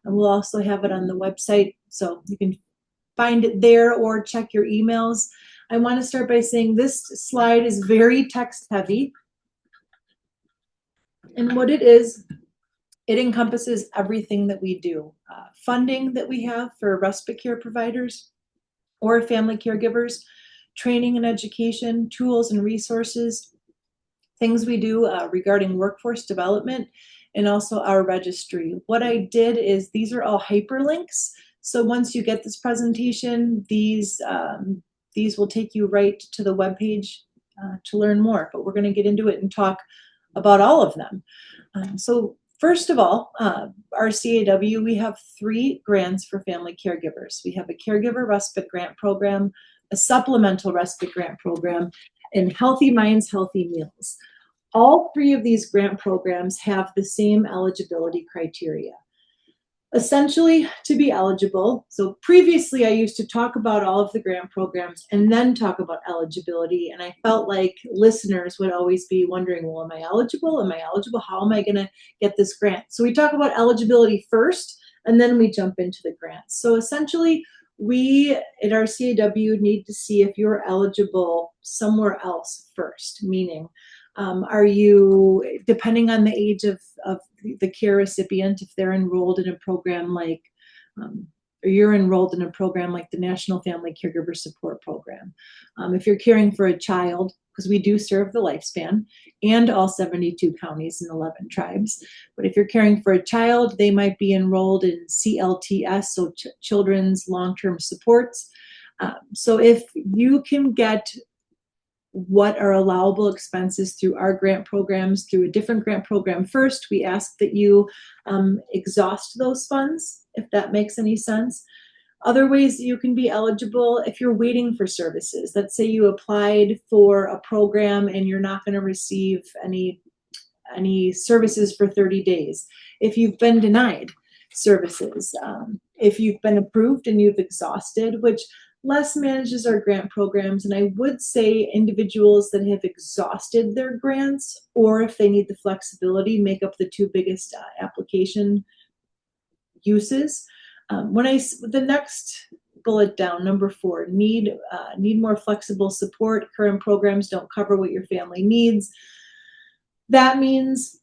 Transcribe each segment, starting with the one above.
And we'll also have it on the website, so you can find it there or check your emails. I want to start by saying this slide is very text heavy. And what it is, it encompasses everything that we do. Funding that we have for respite care providers or family caregivers, training and education, tools and resources, things we do regarding workforce development, and also our registry. What I did is these are all hyperlinks. So once you get this presentation, these will take you right to the webpage to learn more. But we're going to get into it and talk about all of them. So first of all, RCAW, we have 3 grants for family caregivers. We have a caregiver respite grant program, a supplemental respite grant program, and Healthy Minds, Healthy Meals. All 3 of these grant programs have the same eligibility criteria. Essentially, to be eligible, so previously I used to talk about all of the grant programs and then talk about eligibility, and I felt like listeners would always be wondering, well, am I eligible? Am I eligible? How am I going to get this grant? So we talk about eligibility first, and then we jump into the grants. So essentially, we at RCAW need to see if you're eligible somewhere else first, meaning are you, depending on the age of the care recipient, if they're enrolled in a program like, or you're enrolled in a program like the National Family Caregiver Support Program. If you're caring for a child, because we do serve the lifespan and all 72 counties and 11 tribes. But if you're caring for a child, they might be enrolled in CLTS, so Children's Long-Term Supports. So if you can get what are allowable expenses through our grant programs, through a different grant program first, we ask that you exhaust those funds, if that makes any sense. Other ways that you can be eligible, if you're waiting for services. Let's say you applied for a program and you're not going to receive any services for 30 days. If you've been denied services, if you've been approved and you've exhausted, which Les manages our grant programs, and I would say individuals that have exhausted their grants, or if they need the flexibility, make up the 2 biggest application uses. The next bullet down, number 4, need more flexible support. Current programs don't cover what your family needs. That means,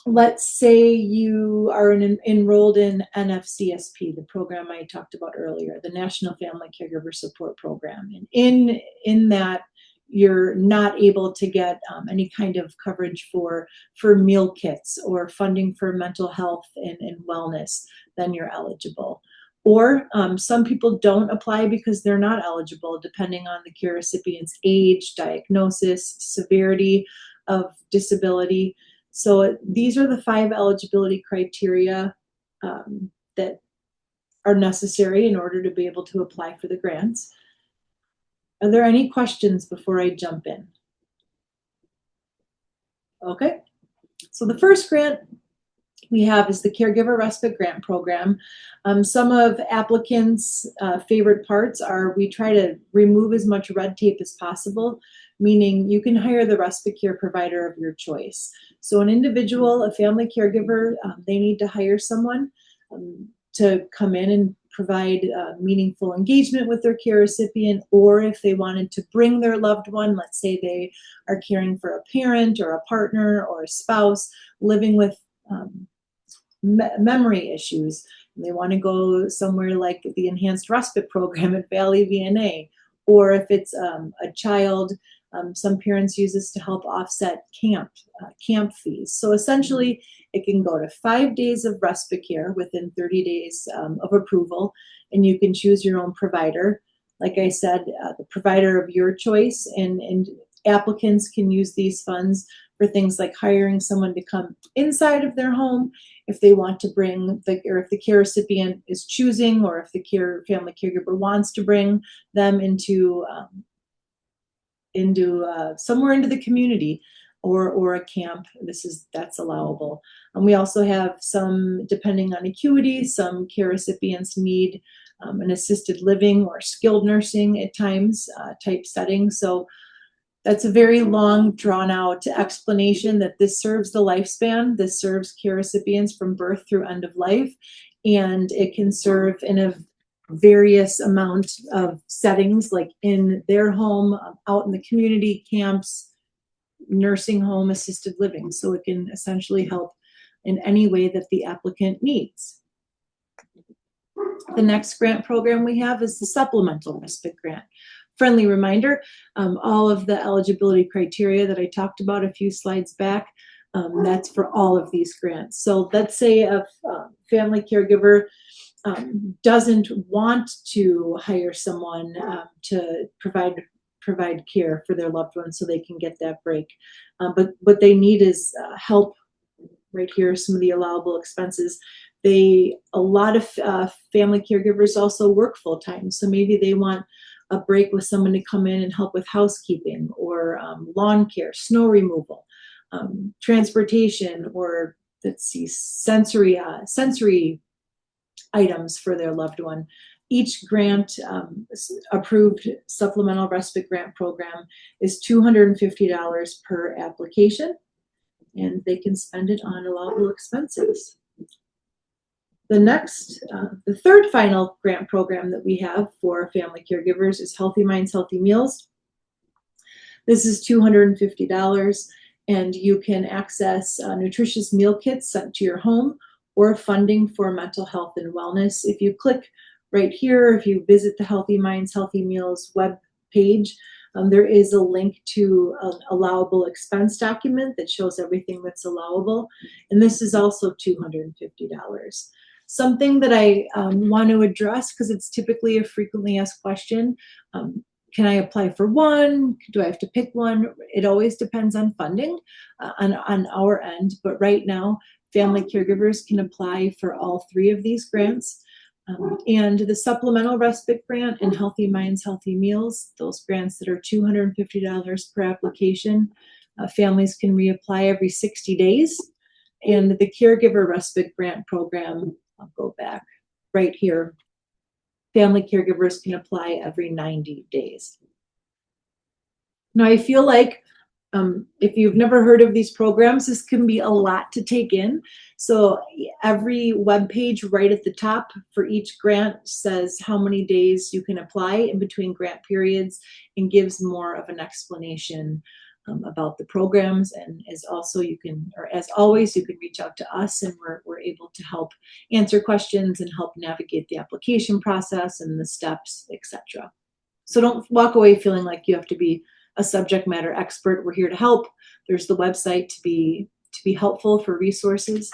let's say you are enrolled in NFCSP, the program I talked about earlier, the National Family Caregiver Support Program. And in that, you're not able to get any kind of coverage for meal kits or funding for mental health and wellness, then you're eligible. Or some people don't apply because they're not eligible, depending on the care recipient's age, diagnosis, severity of disability. So these are the 5 eligibility criteria that are necessary in order to be able to apply for the grants. Are there any questions before I jump in? Okay, so the first grant we have is the Caregiver Respite Grant Program. Some of applicants' favorite parts are we try to remove as much red tape as possible, meaning you can hire the respite care provider of your choice. So an individual, a family caregiver, they need to hire someone to come in and provide meaningful engagement with their care recipient, or if they wanted to bring their loved one, let's say they are caring for a parent or a partner or a spouse living with memory issues, and they want to go somewhere like the Enhanced Respite program at Valley VNA, or if it's a child, some parents use this to help offset camp fees. So essentially, it can go to 5 days of respite care within 30 days of approval, and you can choose your own provider. Like I said, the provider of your choice, and applicants can use these funds for things like hiring someone to come inside of their home if they want to bring, or if the care recipient is choosing, or if the family caregiver wants to bring them into somewhere into the community or a camp. That's allowable. And we also have some, depending on acuity, some care recipients need an assisted living or skilled nursing at times type setting. So that's a very long, drawn-out explanation that this serves the lifespan. This serves care recipients from birth through end of life. and it can serve in a various amount of settings, like in their home, out in the community, camps, nursing home, assisted living. So it can essentially help in any way that the applicant needs. The next grant program we have is the Supplemental Respite Grant. Friendly reminder, all of the eligibility criteria that I talked about a few slides back, that's for all of these grants. So let's say a family caregiver doesn't want to hire someone to provide care for their loved one so they can get that break. But what they need is help. Right here are some of the allowable expenses. A lot of family caregivers also work full time. So maybe they want a break with someone to come in and help with housekeeping or lawn care, snow removal, transportation, or let's see, sensory items for their loved one. Each grant approved supplemental respite grant program is $250 per application, and they can spend it on allowable expenses. The third final grant program that we have for family caregivers is Healthy Minds, Healthy Meals. This is $250, and you can access nutritious meal kits sent to your home or funding for mental health and wellness. If you click right here, if you visit the Healthy Minds, Healthy Meals web page, there is a link to an allowable expense document that shows everything that's allowable, and this is also $250. Something that I want to address, because it's typically a frequently asked question, can I apply for one? Do I have to pick one? It always depends on funding on our end, but right now, family caregivers can apply for all three of these grants. And the Supplemental Respite Grant and Healthy Minds, Healthy Meals, those grants that are $250 per application, families can reapply every 60 days. And the Caregiver Respite Grant Program, I'll go back right here, family caregivers can apply every 90 days. Now, I feel like if you've never heard of these programs, this can be a lot to take in. So every web page right at the top for each grant says how many days you can apply in between grant periods and gives more of an explanation about the programs. And as always, you can reach out to us, and we're able to help answer questions and help navigate the application process and the steps, etc. So don't walk away feeling like you have to be a subject matter expert. We're here to help. There's the website to be helpful for resources.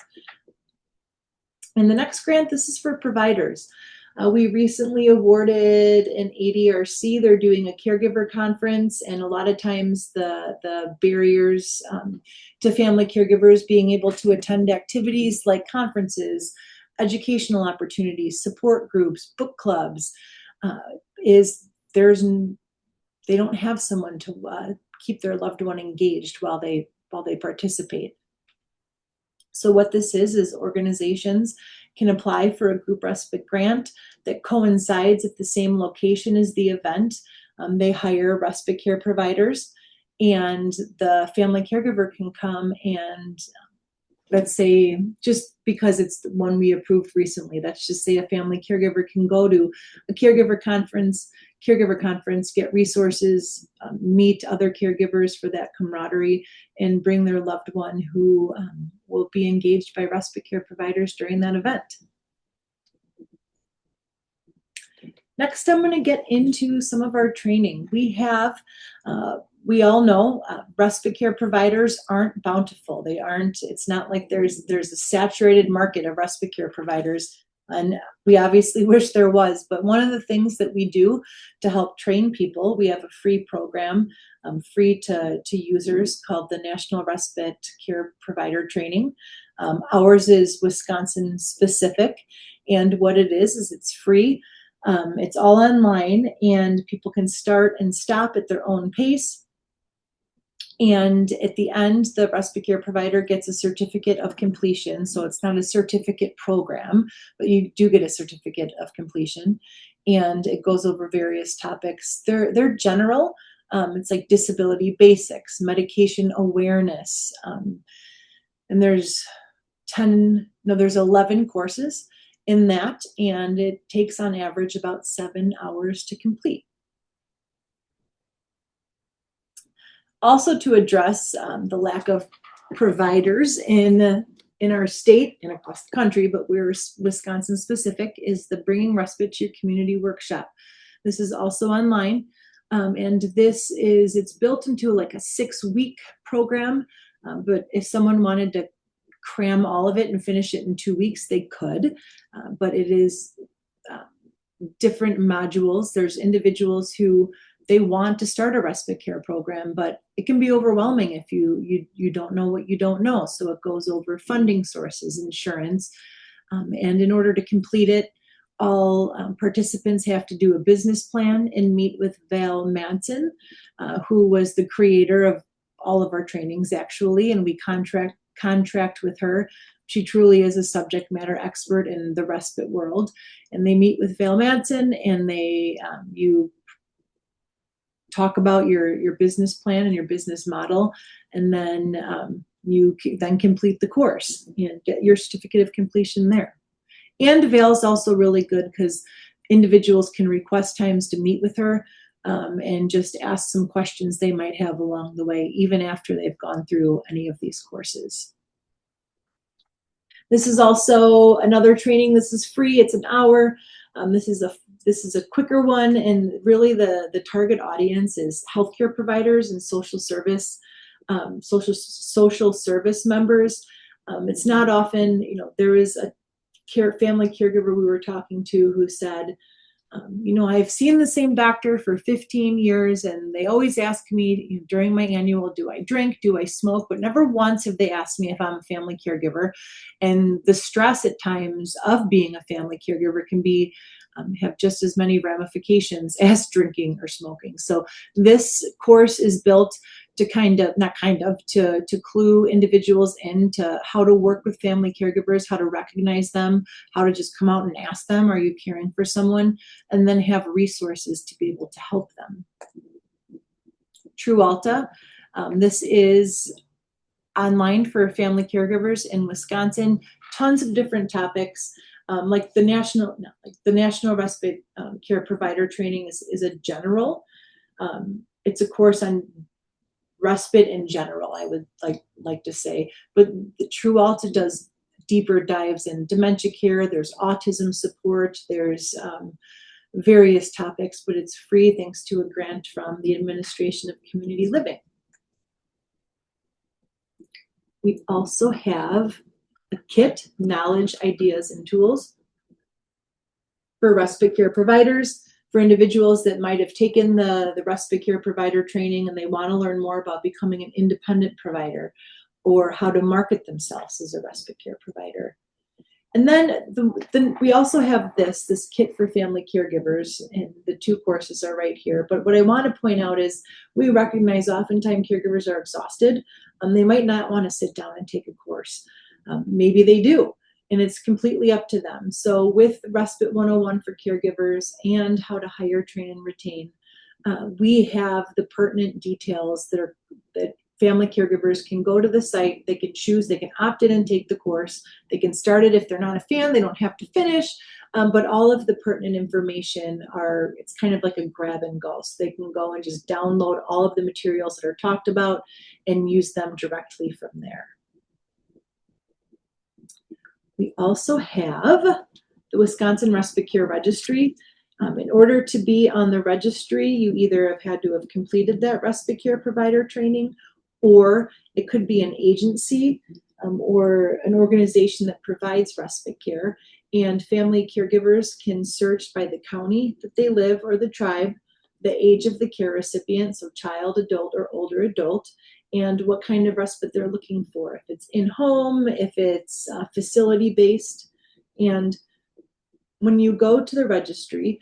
And the next grant, this is for providers. We recently awarded an ADRC. They're doing a caregiver conference, and a lot of times the barriers to family caregivers being able to attend activities like conferences, educational opportunities, support groups, book clubs, they don't have someone to keep their loved one engaged while they participate. So what this is organizations can apply for a group respite grant that coincides at the same location as the event. They hire respite care providers, and the family caregiver can come and, let's say, just because it's the one we approved recently, let's just say a family caregiver can go to a caregiver conference, get resources, meet other caregivers for that camaraderie, and bring their loved one who will be engaged by respite care providers during that event. Next, I'm going to get into some of our training. We all know respite care providers aren't bountiful. It's not like there's a saturated market of respite care providers. And we obviously wish there was, but one of the things that we do to help train people, we have a free program, free to users, called the National Respite Care Provider Training. Ours is Wisconsin specific, and what it is it's free. It's all online, and people can start and stop at their own pace. And at the end, the respite care provider gets a certificate of completion. So it's not a certificate program, but you do get a certificate of completion. And it goes over various topics. They're general. It's like disability basics, medication awareness. And there's 11 courses. in that, and it takes on average about 7 hours to complete. Also, to address the lack of providers in our state and across the country, but we're Wisconsin specific, is the Bringing Respite to Your Community workshop. This is also online, and it's built into like a 6-week program, but if someone wanted to cram all of it and finish it in 2 weeks, they could, but it is different modules. There's individuals who they want to start a respite care program, but it can be overwhelming if you don't know what you don't know. So it goes over funding sources, insurance, and in order to complete it, all participants have to do a business plan and meet with Val Madsen, who was the creator of all of our trainings actually, and we contract with her. She truly is a subject matter expert in the respite world, and they meet with Val Madsen, and you talk about your business plan and your business model, and then you then complete the course and get your certificate of completion there. And Val's also really good because individuals can request times to meet with her and just ask some questions they might have along the way, even after they've gone through any of these courses. This is also another training. This is free. It's an hour. This is a quicker one, and really the target audience is healthcare providers and social service members. It's not often, there is a family caregiver we were talking to who said, I've seen the same doctor for 15 years, and they always ask me during my annual, do I drink, do I smoke, but never once have they asked me if I'm a family caregiver. And the stress at times of being a family caregiver can be have just as many ramifications as drinking or smoking. So this course is built to to clue individuals into how to work with family caregivers, how to recognize them, how to just come out and ask them, are you caring for someone? And then have resources to be able to help them. True Alta, this is online for family caregivers in Wisconsin, tons of different topics. Like the National Respite Care Provider Training is a general. It's a course on respite in general, I would like to say. But the True Alta does deeper dives in dementia care. There's autism support. There's various topics, but it's free thanks to a grant from the Administration of Community Living. We also have a kit, knowledge, ideas, and tools for respite care providers, for individuals that might have taken the respite care provider training and they want to learn more about becoming an independent provider or how to market themselves as a respite care provider. And then we also have this kit for family caregivers, and the 2 courses are right here. But what I want to point out is we recognize oftentimes caregivers are exhausted. They might not want to sit down and take a course. Maybe they do, and it's completely up to them. So with Respite 101 for caregivers and how to hire, train, and retain, we have the pertinent details that family caregivers can go to the site, they can choose, they can opt in and take the course, they can start it if they're not a fan, they don't have to finish, but all of the pertinent information it's kind of like a grab and go, so they can go and just download all of the materials that are talked about and use them directly from there. We also have the Wisconsin Respite Care Registry. In order to be on the registry, you either have had to have completed that respite care provider training, or it could be an agency or an organization that provides respite care. And family caregivers can search by the county that they live or the tribe, the age of the care recipient, so child, adult, or older adult, and what kind of respite they're looking for. If it's in-home, if it's facility-based. And when you go to the registry,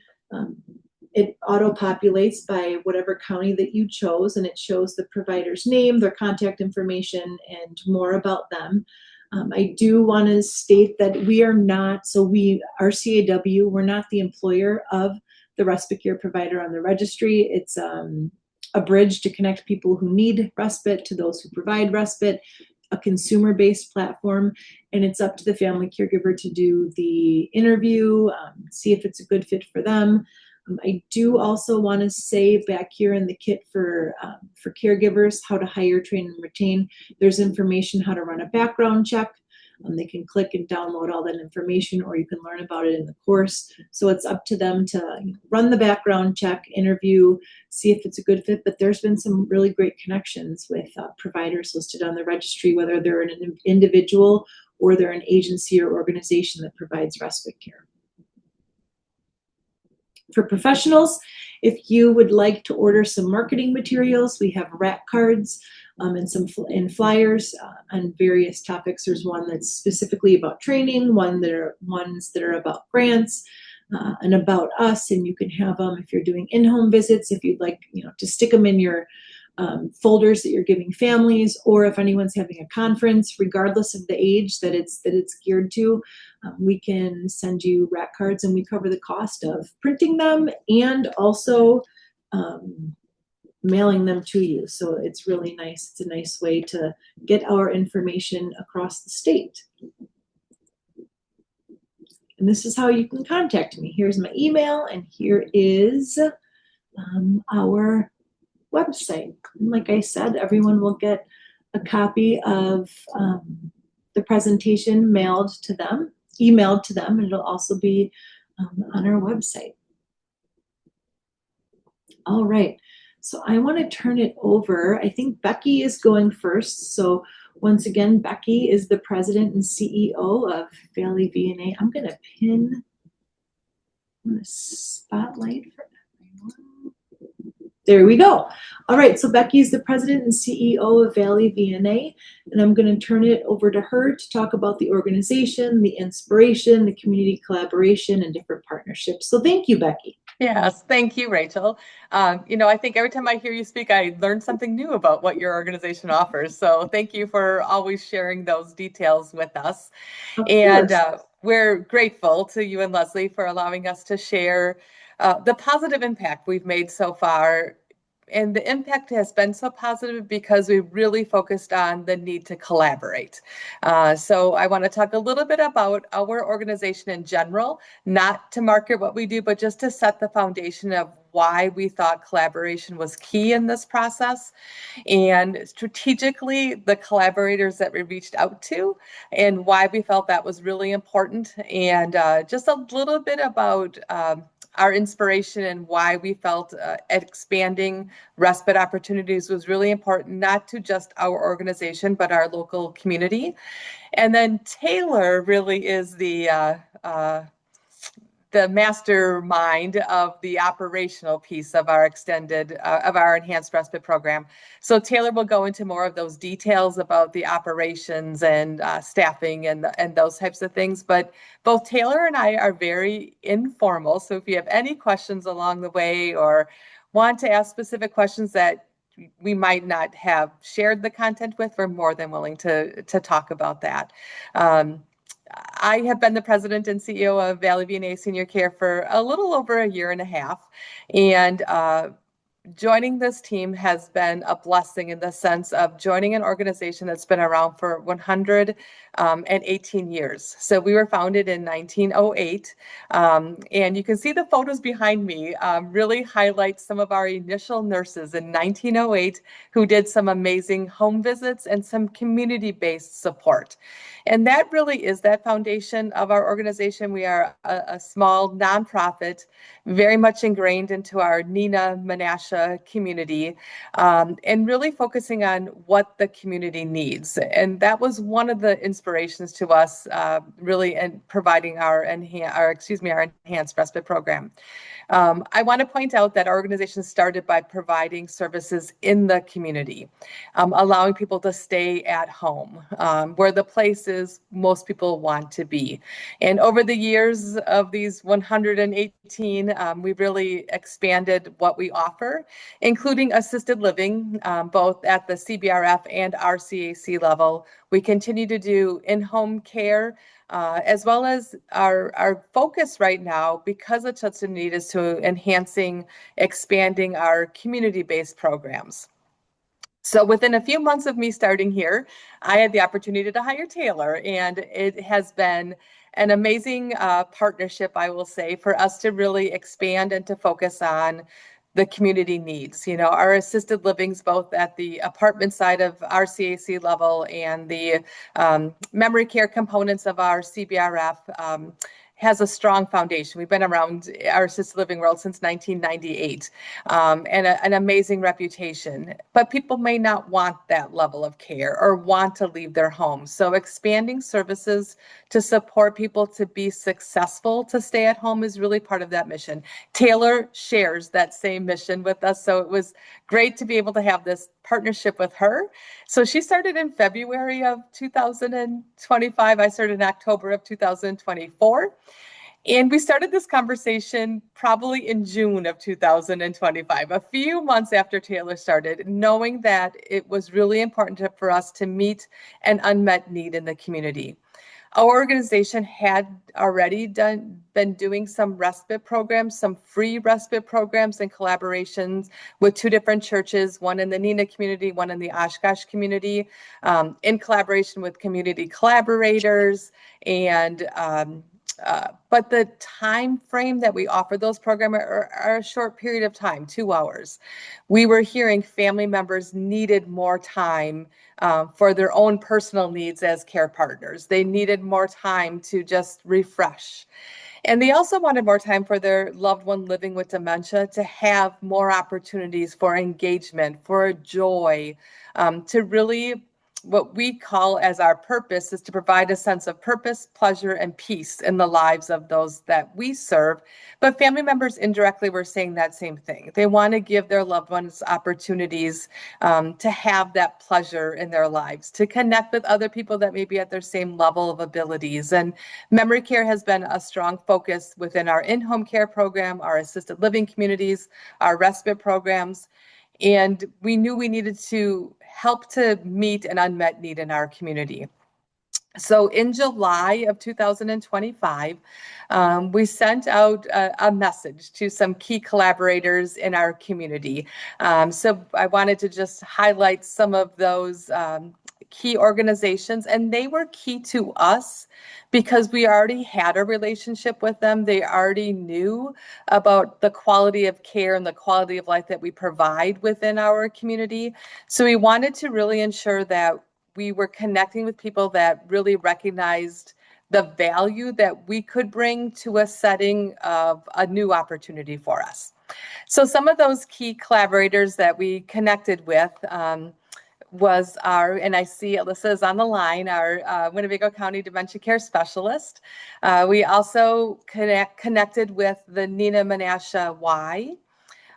it auto-populates by whatever county that you chose, and it shows the provider's name, their contact information, and more about them. I do want to state that we are not, RCAW, we're not the employer of the respite care provider on the registry. It's a bridge to connect people who need respite to those who provide respite. a consumer-based platform, and it's up to the family caregiver to do the interview, see if it's a good fit for them. I do also want to say back here in the kit for caregivers, how to hire, train, and retain, there's information how to run a background check. They can click and download all that information, or you can learn about it in the course. So it's up to them to run the background check, interview, see if it's a good fit. But there's been some really great connections with providers listed on the registry, whether they're an individual or they're an agency or organization that provides respite care. For professionals, if you would like to order some marketing materials, we have RAC cards and flyers on various topics. There's one that's specifically about training, ones that are about grants, and about us, and you can have them if you're doing in-home visits, if you'd like, to stick them in your folders that you're giving families, or if anyone's having a conference, regardless of the age that it's geared to, we can send you RAC cards, and we cover the cost of printing them and also mailing them to you. So it's really nice. It's a nice way to get our information across the state. And this is how you can contact me. Here's my email, and here is our website. And like I said, everyone will get a copy of the presentation emailed to them, and it'll also be on our website. All right, so I want to turn it over. I think Becky is going first. So once again, Becky is the president and CEO of Valley VNA. I'm going to spotlight for everyone. There we go. All right, so Becky is the president and CEO of Valley VNA, and I'm going to turn it over to her to talk about the organization, the inspiration, the community collaboration, and different partnerships. So thank you, Becky. Yes, thank you, Rachel. I think every time I hear you speak, I learn something new about what your organization offers. So thank you for always sharing those details with us. And we're grateful to you and Leslie for allowing us to share the positive impact we've made so far. And the impact has been so positive because we really focused on the need to collaborate. So I want to talk a little bit about our organization in general, not to market what we do, but just to set the foundation of why we thought collaboration was key in this process, and strategically the collaborators that we reached out to and why we felt that was really important, and just a little bit about our inspiration and why we felt expanding respite opportunities was really important, not to just our organization, but our local community. And then Taylor really is the mastermind of the operational piece of our enhanced respite program. So Taylor will go into more of those details about the operations and staffing and those types of things. But both Taylor and I are very informal. So if you have any questions along the way or want to ask specific questions that we might not have shared the content with, we're more than willing to talk about that. I have been the president and CEO of Valley VNA Senior Care for a little over a year and a half, and joining this team has been a blessing in the sense of joining an organization that's been around for 118 years. So we were founded in 1908, and you can see the photos behind me really highlight some of our initial nurses in 1908 who did some amazing home visits and some community-based support. And that really is that foundation of our organization. We are a small nonprofit, very much ingrained into our Neenah Menasha community, and really focusing on what the community needs. And that was one of the inspirations to us, really, in providing our enhanced respite program. I want to point out that our organization started by providing services in the community, allowing people to stay at home, where the places most people want to be. And over the years of these 118, we've really expanded what we offer, including assisted living, both at the CBRF and RCAC level. We continue to do in-home care, as well as our focus right now, because of such a need, is to expanding our community-based programs. So within a few months of me starting here, I had the opportunity to hire Taylor, and it has been an amazing partnership, I will say, for us to really expand and to focus on the community needs. You know, our assisted livings, both at the apartment side of our CAC level and the memory care components of our CBRF, has a strong foundation. We've been around our assisted living world since 1998, and an amazing reputation. But people may not want that level of care or want to leave their home. So expanding services to support people to be successful to stay at home is really part of that mission. Taylor shares that same mission with us, so it was great to be able to have this partnership with her. So she started in February of 2025. I started in October of 2024. And we started this conversation probably in June of 2025, a few months after Taylor started, knowing that it was really important for us to meet an unmet need in the community. Our organization had already been doing some respite programs, some free respite programs in collaborations with two different churches, one in the Neenah community, one in the Oshkosh community, in collaboration with community collaborators. And but the time frame that we offer those programs are a short period of time, 2 hours. We were hearing family members needed more time for their own personal needs as care partners. They needed more time to just refresh. And they also wanted more time for their loved one living with dementia to have more opportunities for engagement, for joy, to really, what we call as our purpose is to provide a sense of purpose, pleasure, and peace in the lives of those that we serve. But family members indirectly were saying that same thing. They want to give their loved ones opportunities to have that pleasure in their lives, to connect with other people that may be at their same level of abilities. And memory care has been a strong focus within our in-home care program, our assisted living communities, our respite programs. And we knew we needed to help to meet an unmet need in our community. So in July of 2025, we sent out a message to some key collaborators in our community. So I wanted to just highlight some of those key organizations, and they were key to us because we already had a relationship with them. They already knew about the quality of care and the quality of life that we provide within our community. So we wanted to really ensure that we were connecting with people that really recognized the value that we could bring to a setting of a new opportunity for us. So some of those key collaborators that we connected with was our, and I see Alyssa is on the line, our Winnebago County Dementia Care Specialist. We also connected with the Neenah Menasha Y,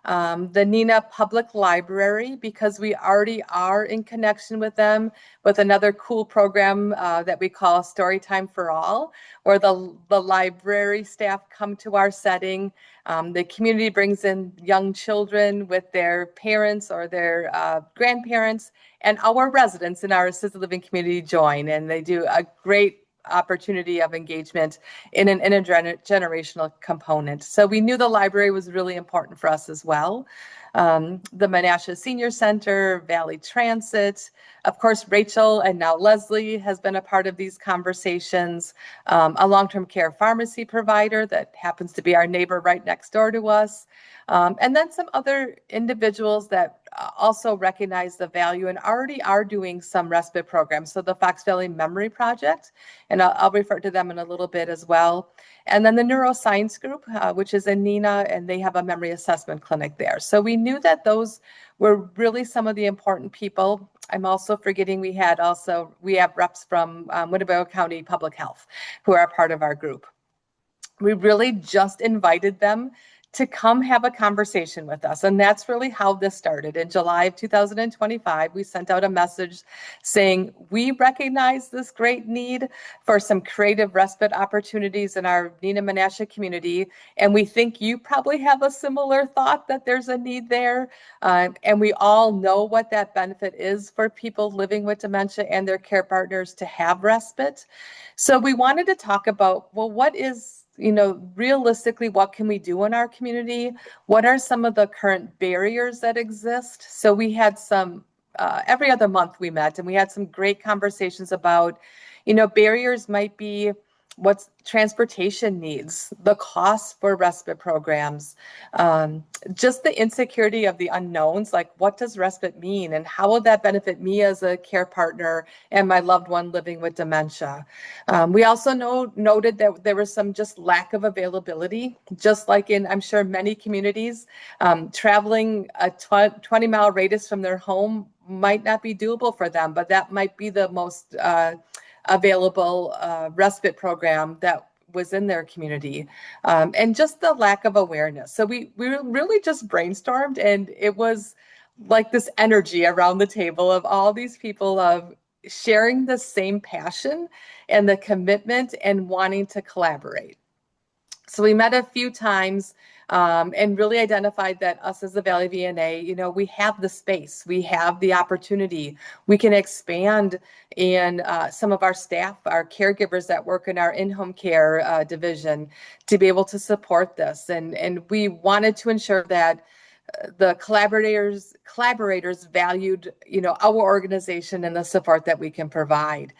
the Neenah Public Library, because we already are in connection with them with another cool program that we call Storytime for All, where the library staff come to our setting. The community brings in young children with their parents or their grandparents, and our residents in our assisted living community join, and they do a great opportunity of engagement in an intergenerational component. So we knew the library was really important for us as well. The Menasha Senior Center, Valley Transit, of course, Rachel and now Leslie has been a part of these conversations, a long-term care pharmacy provider that happens to be our neighbor right next door to us, and then some other individuals that also recognize the value and already are doing some respite programs. So the Fox Valley Memory Project, and I'll refer to them in a little bit as well. And then the Neuroscience Group, which is in Neenah, and they have a memory assessment clinic there. So we knew that those were really some of the important people. I'm also forgetting we have reps from Winnebago County Public Health who are a part of our group. We really just invited them to come have a conversation with us. And that's really how this started. In July of 2025, we sent out a message saying, we recognize this great need for some creative respite opportunities in our Neenah Menasha community. And we think you probably have a similar thought that there's a need there. And we all know what that benefit is for people living with dementia and their care partners to have respite. So we wanted to talk about, well, what is, realistically, what can we do in our community? What are some of the current barriers that exist? So we had some every other month we met, and we had some great conversations about, barriers might be what's transportation needs, the cost for respite programs, just the insecurity of the unknowns, like what does respite mean and how will that benefit me as a care partner and my loved one living with dementia. We also noted that there was some just lack of availability, just like in, I'm sure, many communities. Traveling a 20-mile radius from their home might not be doable for them, but that might be the most available respite program that was in their community, and just the lack of awareness. So we really just brainstormed, and it was like this energy around the table of all these people of sharing the same passion and the commitment and wanting to collaborate. So we met a few times, and really identified that us as the Valley VNA, we have the space, we have the opportunity, we can expand in some of our staff, our caregivers that work in our in-home care division to be able to support this. And we wanted to ensure that the collaborators valued, our organization and the support that we can provide.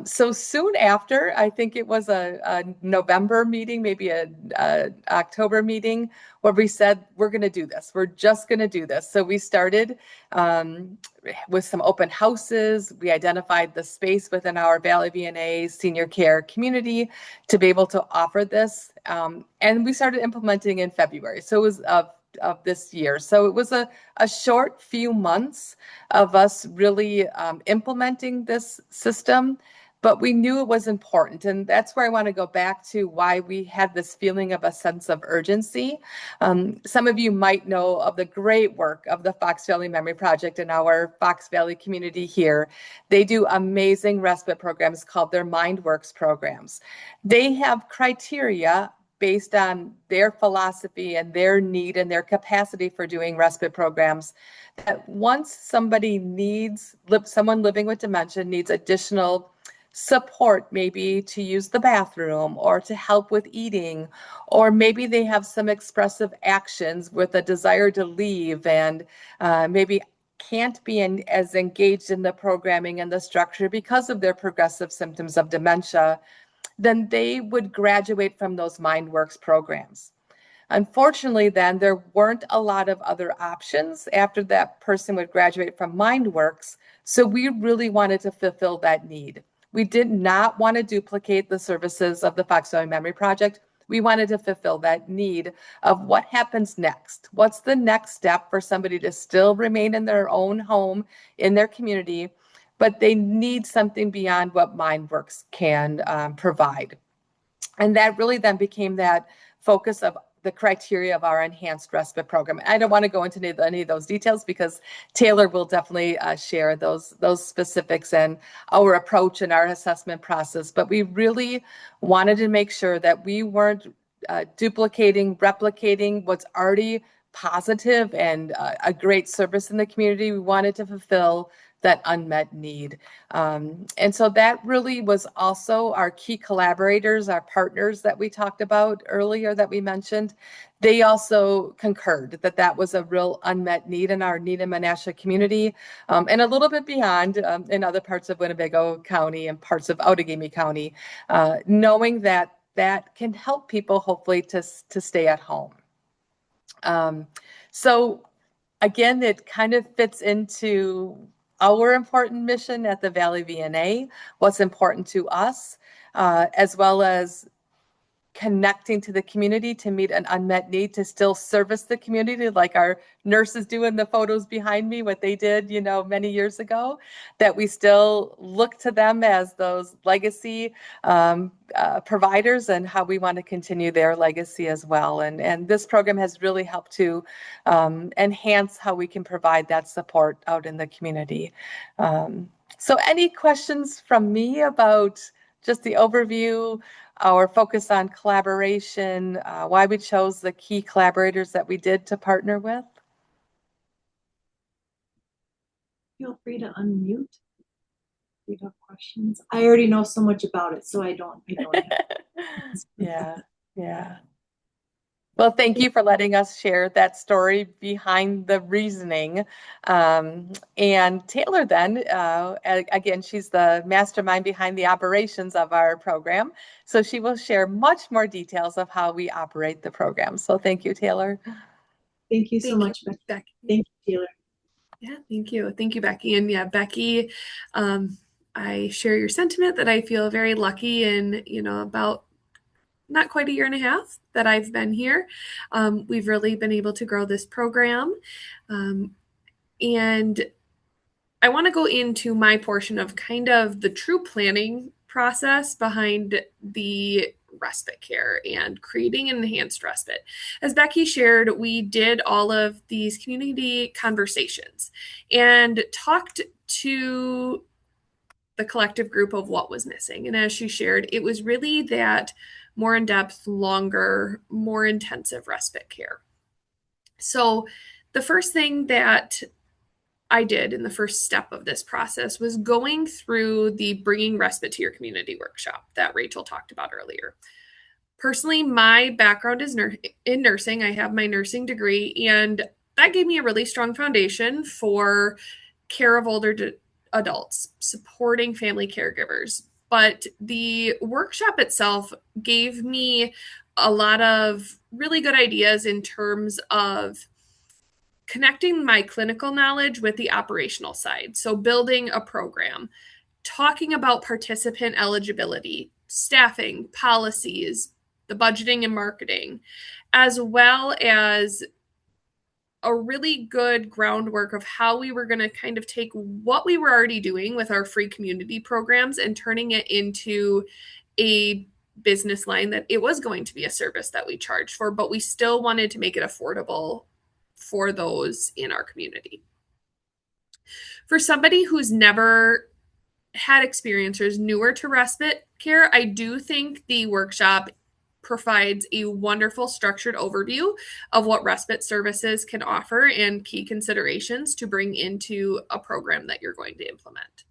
So soon after, I think it was a November meeting, maybe a October meeting, where we said, we're going to do this. We're just going to do this. So we started with some open houses. We identified the space within our Valley VNA senior care community to be able to offer this. And we started implementing in February. So it was of this year. So it was a short few months of us really implementing this system, but we knew it was important. And that's where I want to go back to why we had this feeling of a sense of urgency. Some of you might know of the great work of the Fox Valley Memory Project in our Fox Valley community here. They do amazing respite programs called their MindWorks programs. They have criteria based on their philosophy and their need and their capacity for doing respite programs, that once somebody someone living with dementia needs additional support, maybe to use the bathroom or to help with eating, or maybe they have some expressive actions with a desire to leave and maybe can't be as engaged in the programming and the structure because of their progressive symptoms of dementia, then they would graduate from those MindWorks programs. Unfortunately, then there weren't a lot of other options after that person would graduate from MindWorks. So we really wanted to fulfill that need. We did not want to duplicate the services of the Fox Valley Memory Project. We wanted to fulfill that need of what happens next. What's the next step for somebody to still remain in their own home, in their community, but they need something beyond what MindWorks can provide. And that really then became that focus of the criteria of our Enhanced Respite program. I don't want to go into any of those details because Taylor will definitely share those specifics and our approach and our assessment process. But we really wanted to make sure that we weren't replicating what's already positive and a great service in the community. We wanted to fulfill that unmet need. And so that really was also our key collaborators, our partners that we talked about earlier that we mentioned. They also concurred that that was a real unmet need in our Needham Menasha community, and a little bit beyond in other parts of Winnebago County and parts of Outagamie County, knowing that that can help people hopefully to stay at home. So again, it kind of fits into our important mission at the Valley VNA, what's important to us, as well as connecting to the community to meet an unmet need, to still service the community like our nurses do in the photos behind me, what they did, many years ago, that we still look to them as those legacy providers and how we want to continue their legacy as well. And this program has really helped to enhance how we can provide that support out in the community. So any questions from me about just the overview, our focus on collaboration, why we chose the key collaborators that we did to partner with? Feel free to unmute if you have questions. I already know so much about it, so I don't. Yeah. Well, thank you for letting us share that story behind the reasoning. And Taylor then, again, she's the mastermind behind the operations of our program. So she will share much more details of how we operate the program. So thank you, Taylor. Thank you so much, Becky. Thank you, Taylor. Yeah, thank you. Thank you, Becky. And yeah, Becky, I share your sentiment that I feel very lucky in, about not quite a year and a half that I've been here. We've really been able to grow this program. And I want to go into my portion of kind of the true planning process behind the respite care and creating an enhanced respite. As Becky shared, we did all of these community conversations and talked to the collective group of what was missing. And as she shared, it was really that more in-depth, longer, more intensive respite care. So the first thing that I did in the first step of this process was going through the Bringing Respite to Your Community workshop that Rachel talked about earlier. Personally, my background is in nursing. I have my nursing degree, and that gave me a really strong foundation for care of older adults, supporting family caregivers. But the workshop itself gave me a lot of really good ideas in terms of connecting my clinical knowledge with the operational side. So building a program, talking about participant eligibility, staffing, policies, the budgeting and marketing, as well as a really good groundwork of how we were going to kind of take what we were already doing with our free community programs and turning it into a business line that it was going to be a service that we charged for, but we still wanted to make it affordable for those in our community. For somebody who's never had experience or is newer to respite care, I do think the workshop provides a wonderful structured overview of what respite services can offer and key considerations to bring into a program that you're going to implement.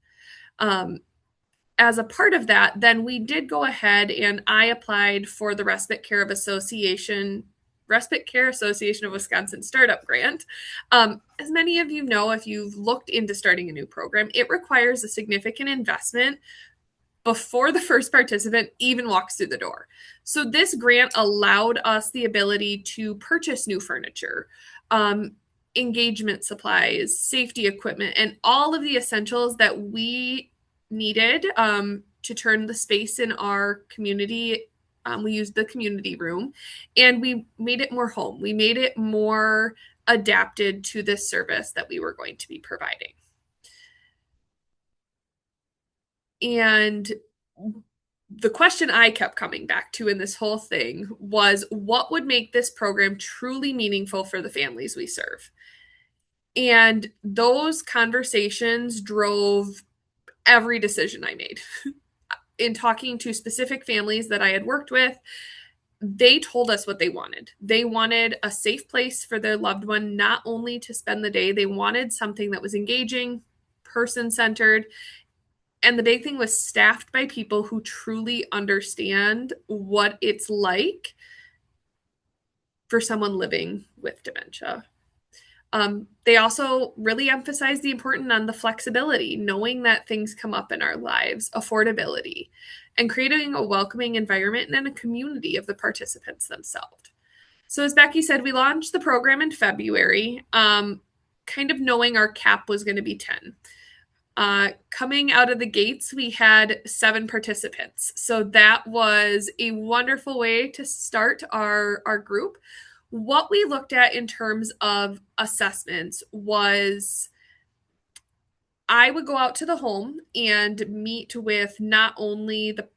As a part of that, then we did go ahead and I applied for the Respite Care Association of Wisconsin Startup Grant. As many of you know, if you've looked into starting a new program, it requires a significant investment before the first participant even walks through the door. So this grant allowed us the ability to purchase new furniture, engagement supplies, safety equipment, and all of the essentials that we needed to turn the space in our community. We used the community room and we made it more home. We made it more adapted to this service that we were going to be providing. And the question I kept coming back to in this whole thing was what would make this program truly meaningful for the families we serve? And those conversations drove every decision I made. In talking to specific families that I had worked with, they told us what they wanted. They wanted a safe place for their loved one, not only to spend the day, they wanted something that was engaging, person-centered, and the big thing was staffed by people who truly understand what it's like for someone living with dementia. They also really emphasize the importance on the flexibility, knowing that things come up in our lives, affordability, and creating a welcoming environment and a community of the participants themselves. So as Becky said, we launched the program in February, kind of knowing our cap was going to be 10. Coming out of the gates, we had 7 participants. So that was a wonderful way to start our group. What we looked at in terms of assessments was I would go out to the home and meet with not only the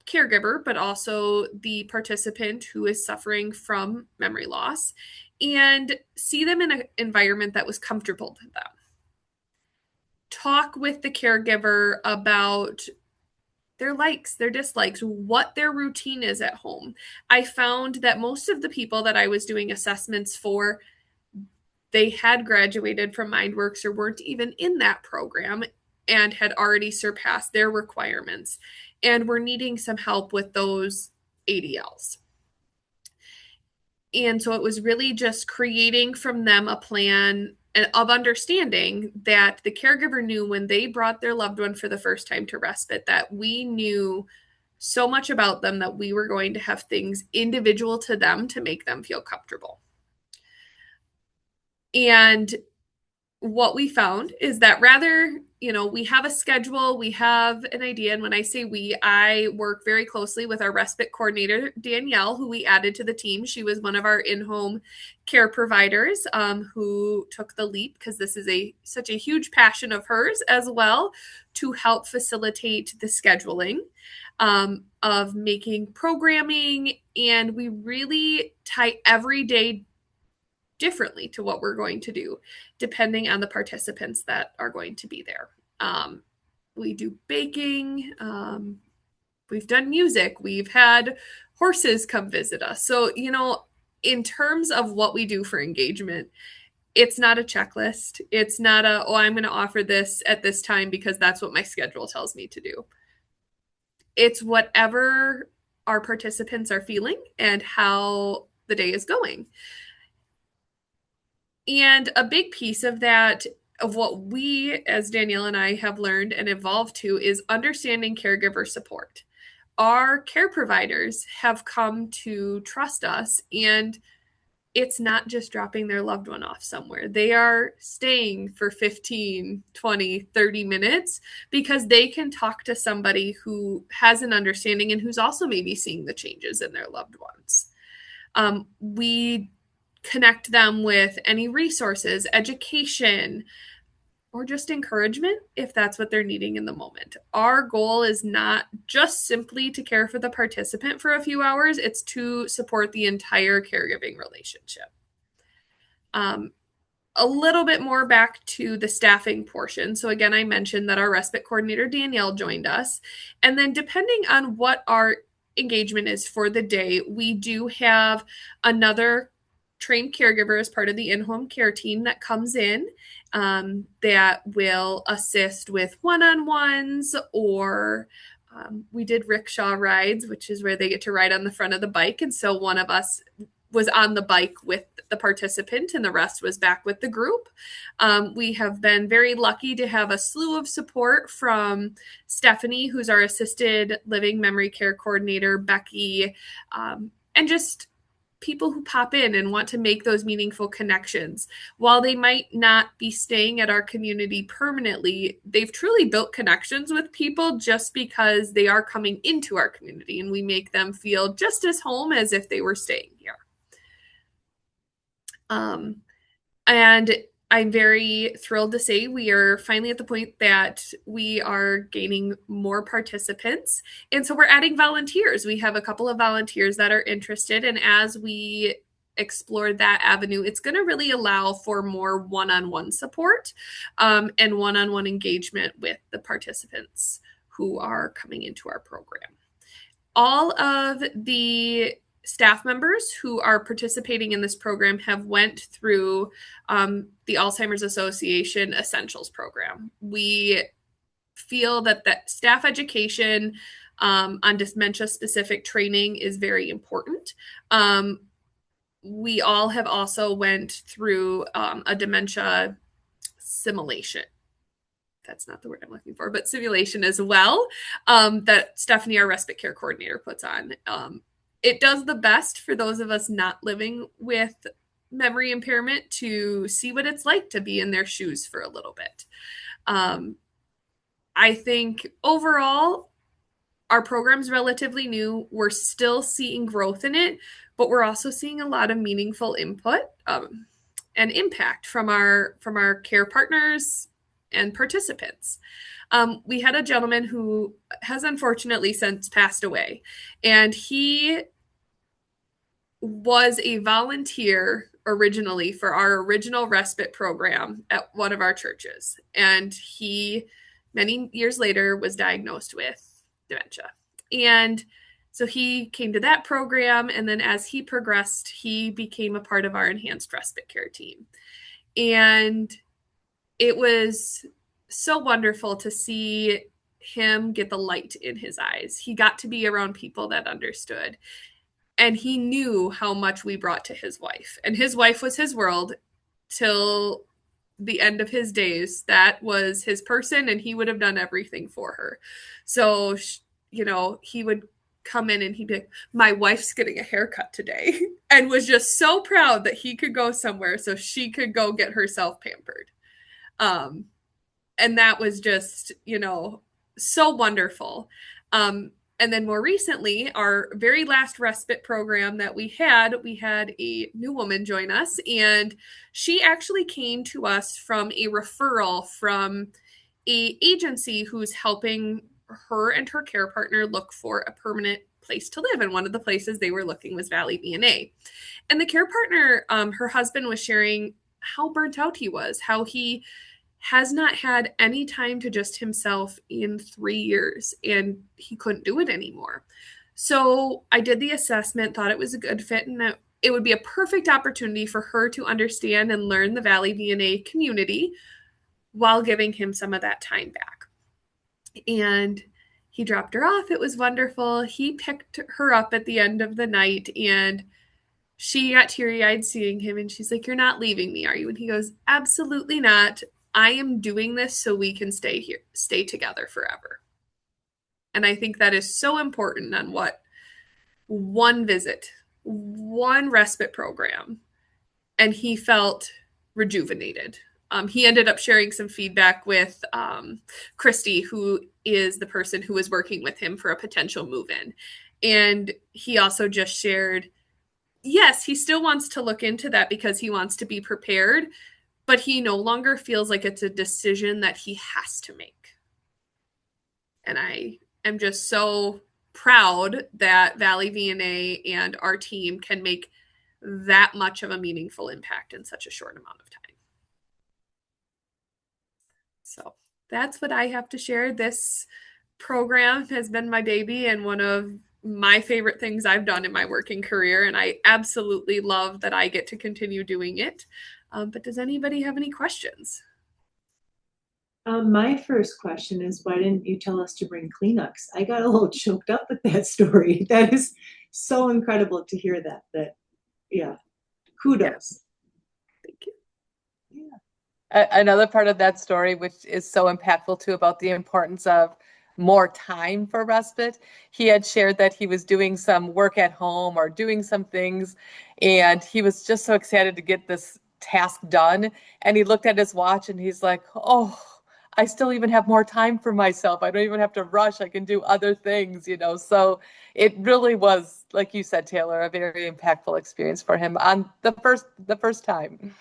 caregiver, but also the participant who is suffering from memory loss and see them in an environment that was comfortable to them. Talk with the caregiver about their likes, their dislikes, what their routine is at home. I found that most of the people that I was doing assessments for, they had graduated from MindWorks or weren't even in that program and had already surpassed their requirements and were needing some help with those ADLs. And so it was really just creating from them a plan of understanding that the caregiver knew when they brought their loved one for the first time to respite that we knew so much about them that we were going to have things individual to them to make them feel comfortable. And what we found is that rather, we have a schedule, we have an idea. And when I say we, I work very closely with our respite coordinator, Danielle, who we added to the team. She was one of our in-home care providers who took the leap because this is such a huge passion of hers as well to help facilitate the scheduling of making programming. And we really tie every day differently to what we're going to do, depending on the participants that are going to be there. We do baking. We've done music. We've had horses come visit us. So, in terms of what we do for engagement, it's not a checklist. It's not I'm going to offer this at this time because that's what my schedule tells me to do. It's whatever our participants are feeling and how the day is going. And a big piece of that, of what we, as Danielle and I have learned and evolved to, is understanding caregiver support. Our care providers have come to trust us, and it's not just dropping their loved one off somewhere. They are staying for 15, 20, 30 minutes because they can talk to somebody who has an understanding and who's also maybe seeing the changes in their loved ones. We connect them with any resources, education, or just encouragement if that's what they're needing in the moment. Our goal is not just simply to care for the participant for a few hours, it's to support the entire caregiving relationship. A little bit more back to the staffing portion. So again, I mentioned that our respite coordinator, Danielle, joined us. And then depending on what our engagement is for the day, we do have another trained caregiver as part of the in-home care team that comes in that will assist with one-on-ones, or we did rickshaw rides, which is where they get to ride on the front of the bike. And so one of us was on the bike with the participant and the rest was back with the group. We have been very lucky to have a slew of support from Stephanie, who's our assisted living memory care coordinator, Becky, and just people who pop in and want to make those meaningful connections. While they might not be staying at our community permanently, they've truly built connections with people just because they are coming into our community, and we make them feel just as home as if they were staying here. And I'm very thrilled to say we are finally at the point that we are gaining more participants. And so we're adding volunteers. We have a couple of volunteers that are interested. And as we explore that avenue, it's going to really allow for more one-on-one support and one-on-one engagement with the participants who are coming into our program. All of the staff members who are participating in this program have went through the Alzheimer's Association Essentials program. We feel that staff education on dementia-specific training is very important. We all have also went through a dementia simulation. That's not the word I'm looking for, but simulation as well, that Stephanie, our respite care coordinator, puts on. It does the best for those of us not living with memory impairment to see what it's like to be in their shoes for a little bit. I think overall, our program's relatively new. We're still seeing growth in it, but we're also seeing a lot of meaningful input and impact from our care partners and participants. We had a gentleman who has unfortunately since passed away, and he was a volunteer originally for our original respite program at one of our churches. And he, many years later, was diagnosed with dementia. And so he came to that program. And then as he progressed, he became a part of our Enhanced Respite care team. And it was so wonderful to see him get the light in his eyes. He got to be around people that understood. And he knew how much we brought to his wife. And his wife was his world till the end of his days. That was his person, and he would have done everything for her. So, he would come in and he'd be like, my wife's getting a haircut today, and was just so proud that he could go somewhere so she could go get herself pampered. And that was just, so wonderful. And then more recently, our very last respite program that we had a new woman join us, and she actually came to us from a referral from a agency who's helping her and her care partner look for a permanent place to live. And one of the places they were looking was Valley VNA. And the care partner, her husband was sharing how burnt out he was, how he has not had any time to just himself in 3 years, and he couldn't do it anymore. So I did the assessment, thought it was a good fit, and that it would be a perfect opportunity for her to understand and learn the Valley VNA community while giving him some of that time back. And he dropped her off. It was wonderful. He picked her up at the end of the night, and she got teary-eyed seeing him, and she's like, "You're not leaving me, are you?" And he goes, "Absolutely not. I am doing this so we can stay together forever." And I think that is so important on what one visit, one respite program, and he felt rejuvenated. He ended up sharing some feedback with Christy, who is the person who was working with him for a potential move-in. And he also just shared, yes, he still wants to look into that because he wants to be prepared, but he no longer feels like it's a decision that he has to make. And I am just so proud that Valley VNA and our team can make that much of a meaningful impact in such a short amount of time. So that's what I have to share. This program has been my baby and one of my favorite things I've done in my working career, and I absolutely love that I get to continue doing it. But does anybody have any questions? My first question is, why didn't you tell us to bring Kleenex? I got a little choked up with that story. That is so incredible to hear that. Yeah, kudos. Thank you. Another part of that story, which is so impactful too, about the importance of more time for respite. He had shared that he was doing some work at home or doing some things, and he was just so excited to get this task done. And he looked at his watch and he's like, "Oh, I still even have more time for myself. I don't even have to rush. I can do other things, So it really was, like you said, Taylor, a very impactful experience for him on the first time.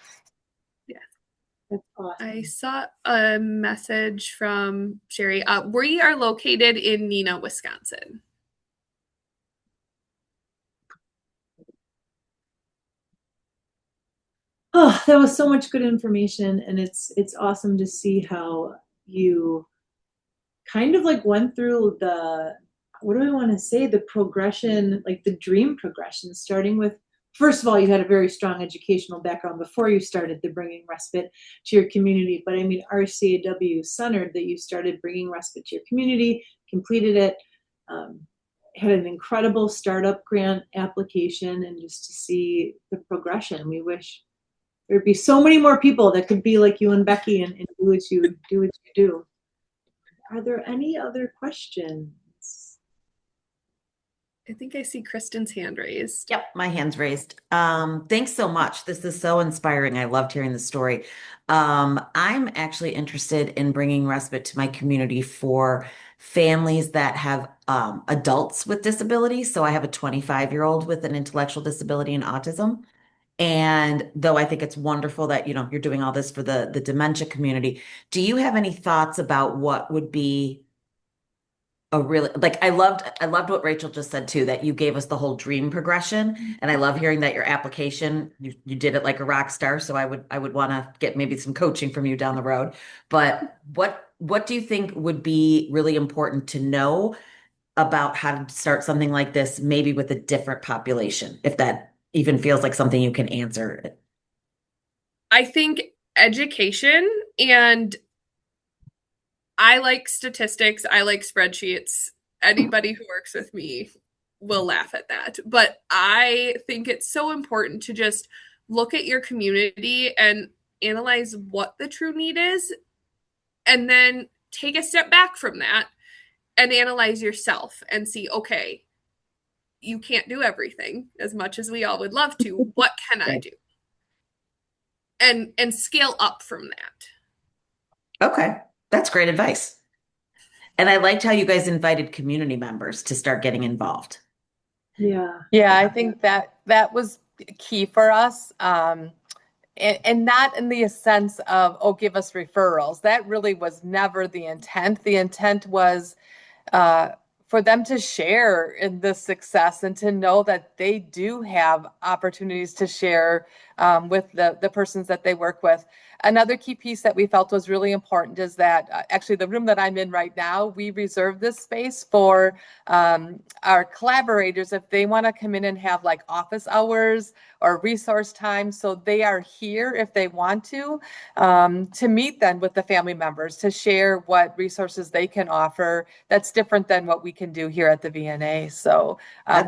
That's awesome. I saw a message from Sherry. We are located in Neenah, Wisconsin. Oh, that was so much good information, and it's awesome to see how you kind of like went through what do I want to say, the progression, like the dream progression, starting with, first of all, you had a very strong educational background before you started the bringing respite to your community. But I mean, RCAW centered that you started bringing respite to your community, completed it, had an incredible startup grant application, and just to see the progression, we wish there'd be so many more people that could be like you and Becky and do what you do. Are there any other questions? I think I see Kristen's hand raised. Yep, my hand's raised. Thanks so much. This is so inspiring. I loved hearing the story. I'm actually interested in bringing respite to my community for families that have adults with disabilities. So I have a 25-year-old with an intellectual disability and autism. And though I think it's wonderful that, you're doing all this for the dementia community, do you have any thoughts about what would be a really, like, I loved what Rachel just said too, that you gave us the whole dream progression. And I love hearing that your application, you did it like a rock star. So I would want to get maybe some coaching from you down the road. But what do you think would be really important to know about how to start something like this, maybe with a different population, if that even feels like something you can answer? I think education, and I like statistics. I like spreadsheets. Anybody who works with me will laugh at that. But I think it's so important to just look at your community and analyze what the true need is, and then take a step back from that and analyze yourself and see, okay, you can't do everything as much as we all would love to. What can I do? And scale up from that. Okay, that's great advice. And I liked how you guys invited community members to start getting involved. Yeah. Yeah, I think that was key for us. And not in the sense of, oh, give us referrals. That really was never the intent. The intent was for them to share in this success and to know that they do have opportunities to share with the persons that they work with. Another key piece that we felt was really important is that actually the room that I'm in right now, we reserve this space for our collaborators if they want to come in and have like office hours or resource time. So they are here if they want to meet then with the family members, to share what resources they can offer that's different than what we can do here at the VNA. So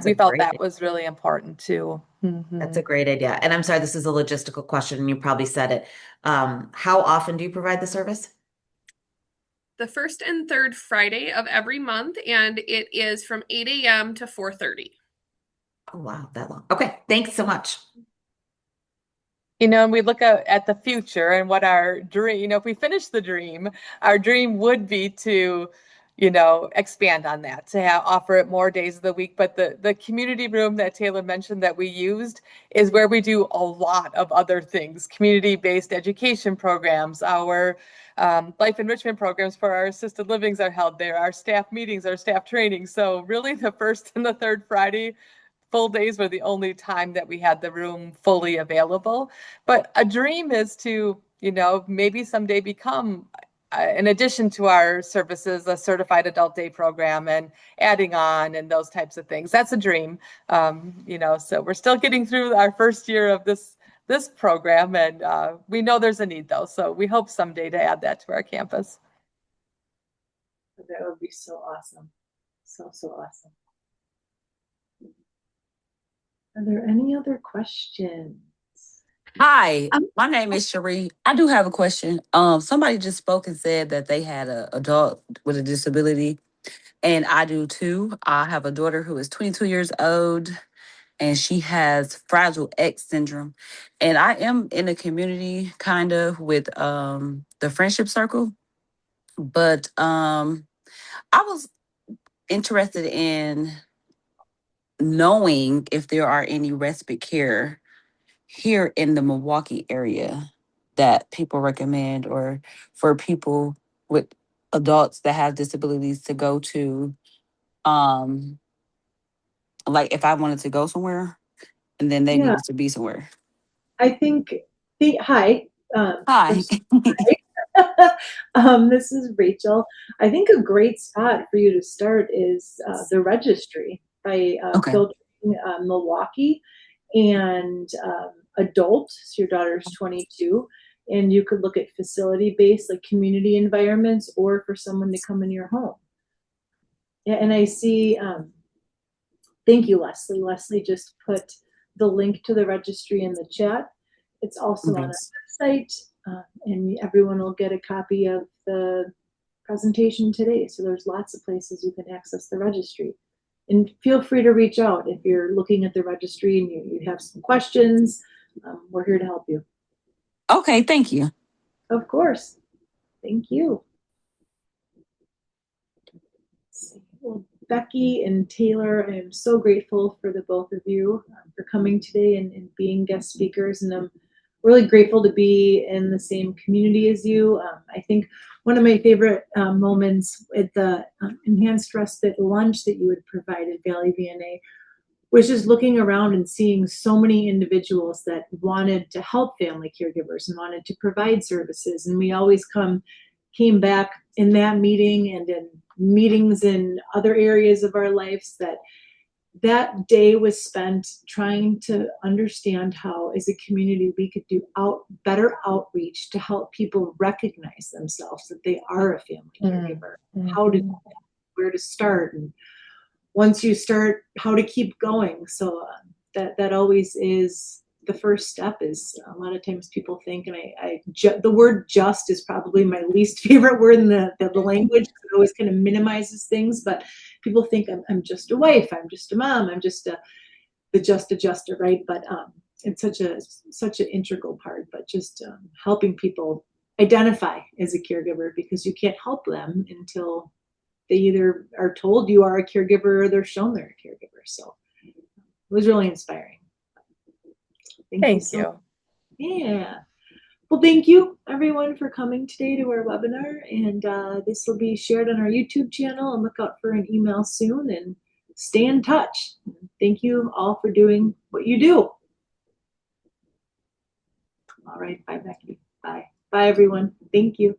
we felt that was really important too. Mm-hmm. That's a great idea. And I'm sorry, this is a logistical question, and you probably said it. How often do you provide the service? The first and third Friday of every month, and it is from 8 a.m. to 4:30. Oh, wow, that long. Okay, thanks so much. You know, and we look at the future and what our dream, you know, if we finish the dream, our dream would be to, you know, expand on that, to offer it more days of the week. But the community room that Taylor mentioned that we used is where we do a lot of other things, community-based education programs, our life enrichment programs for our assisted livings are held there, our staff meetings, our staff training. So really the first and the third Friday full days were the only time that we had the room fully available. But a dream is to, you know, maybe someday become, in addition to our services, a certified adult day program and adding on and those types of things. That's a dream, you know, so we're still getting through our first year of this program, and we know there's a need though. So we hope someday to add that to our campus. That would be so awesome. So awesome. Are there any other questions? Hi, my name is Cherie. I do have a question. Somebody just spoke and said that they had an adult with a disability, and I do too. I have a daughter who is 22 years old, and she has Fragile X syndrome. And I am in a community kind of with the friendship circle, but I was interested in knowing if there are any respite care here in the Milwaukee area that people recommend, or for people with adults that have disabilities to go to, like if I wanted to go somewhere and then they needed to be somewhere. I think hi. Hi. This is Rachel. I think a great spot for you to start is the registry by filtering Milwaukee and adult. So your daughter's 22, and you could look at facility-based, like community environments, or for someone to come in your home. Yeah, and I see. Thank you, Leslie. Leslie just put the link to the registry in the chat. It's also on our website, and everyone will get a copy of the presentation today. So there's lots of places you can access the registry. And feel free to reach out if you're looking at the registry and you have some questions. We're here to help you. Okay, thank you. Of course. Thank you. Well, Becky and Taylor, I am so grateful for the both of you for coming today and being guest speakers. And I'm really grateful to be in the same community as you. I think one of my favorite moments at the Enhanced Respite lunch that you would provide at Valley VNA was just looking around and seeing so many individuals that wanted to help family caregivers and wanted to provide services. And we always came back in that meeting and in meetings in other areas of our lives that day was spent trying to understand how, as a community, we could do better outreach to help people recognize themselves that they are a family caregiver, how to, where to start, and once you start, how to keep going. So that always is the first step. Is a lot of times people think, and the word just is probably my least favorite word in the language. It always kind of minimizes things, but people think I'm just a wife, I'm just a mom, I'm just the just adjuster, right? But it's such an integral part, but just helping people identify as a caregiver, because you can't help them until they either are told you are a caregiver or they're shown they're a caregiver. So it was really inspiring. Thank you. Yeah. Well, thank you everyone for coming today to our webinar, and this will be shared on our YouTube channel, and look out for an email soon, and stay in touch. Thank you all for doing what you do. All right. Bye, Becky. Bye. Bye, everyone. Thank you.